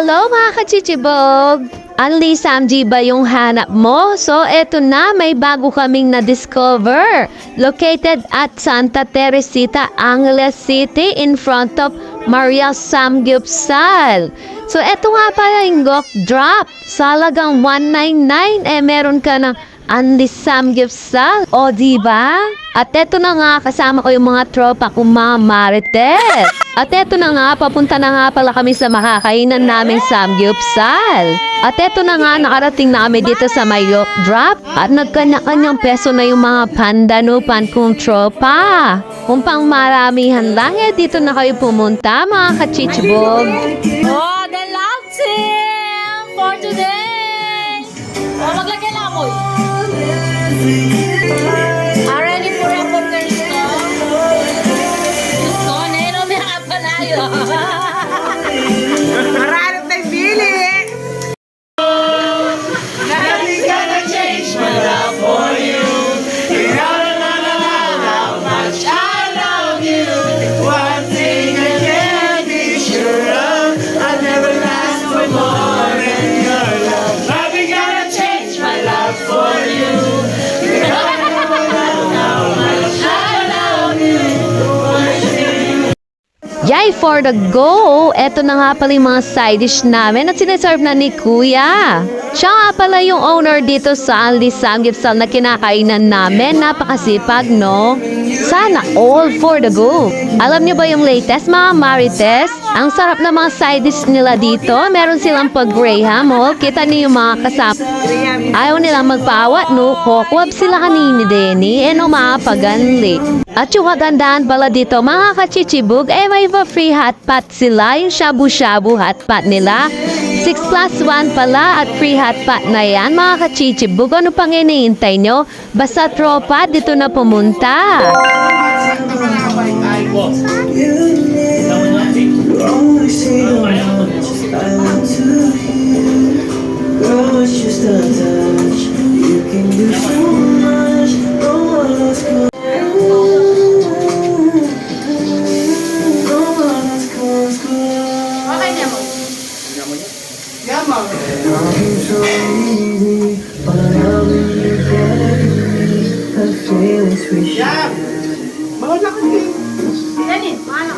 Hello mga kachichibog! Only Samji ba yung hanap mo? So eto na, may bago kaming na-discover. Located at Santa Teresita, Angeles City in front of Maria Samgyupsal. So eto nga pala yung Gok Drop. Salagang 199 meron ka ng Only Samgyupsal. O diba? At eto na nga, kasama ko yung mga tropa kong mga marites. At eto na nga, papunta na nga pala kami sa makakainan naming Samgyupsal. At eto na nga, nakarating na kami dito sa Mayok Drop. At nagkanya-kanyang peso na yung mga pandanupan kong tropa. Kung pang maramihan lang, dito na kayo pumunta, mga kachichibog. Oh, the love team for today! Oh, maglagay na amoy. Ready for a burgers ko? Gusto, nero may kapalayo. Maranot na bili! Nothing's gonna change my love for you. You don't know how much I love you. One thing I can be sure of, I'll never last for more than your love. Nothing's gonna change my love for you. You don't know how much I love you. Yay, for the go! Eto na nga pala yung mga side dish namin at sinaserve na ni Kuya. Siya nga pala yung owner dito sa Only Samgyupsal na kinakainan namin. Napakasipag, no? Sana all for the go. Alam niyo ba yung latest, mga marites? Ang sarap na mga side dish nila dito. Meron silang pag-graham, oh. Kita niyo yung mga kasama. Ayaw nilang magpaawat, no? Kokwab sila kanini, Denny. No, mga paganli. At yung kagandaan pala dito, mga kachichibog, may free hot pot sila. Yung shabu-shabu hot pot nila. 6+1 pala at free hot pot na yan, mga kachichibog. Ano pang iniintay nyo? Basta tropa, dito na pumunta. Okay na mo. Yamang! Yam! Mawala ka din! Ganun, paano?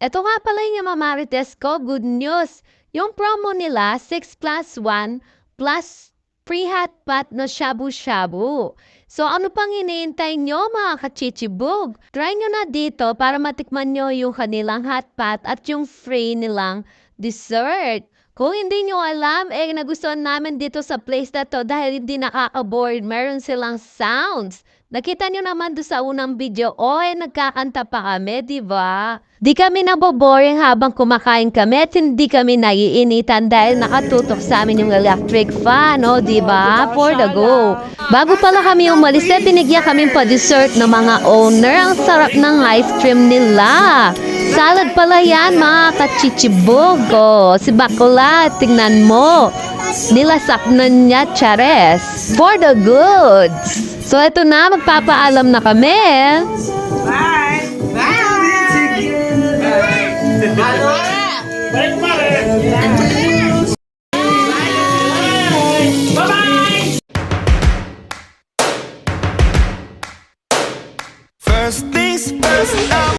Ito nga pala yung mga marites ko, good news. Yung promo nila, 6+1 plus free hot pot na shabu-shabu. So ano pang iniintay nyo, mga kachichibog? Try nyo na dito para matikman nyo yung kanilang hot pot at yung free nilang dessert. Kung hindi nyo alam, nagustuhan namin dito sa place na to dahil hindi nakaka-bored. Meron silang sounds. Nakita nyo naman doon sa unang video, nagkakanta pa kami, di ba? Di kami naboboring habang kumakain kami at hindi kami naiinitan dahil nakatutok sa amin yung electric fan, di ba? For the go. Bago pala kami umalis, binigyan kami pa dessert ng mga owner. Ang sarap ng ice cream nila. Salad pala yan, mga kachichibog. Si Bakula, tingnan mo. Nilasak na niya, chares. For the goods. So, eto na, magpapaalam na kami. Bye! Bye! Bye! Bye! First things first.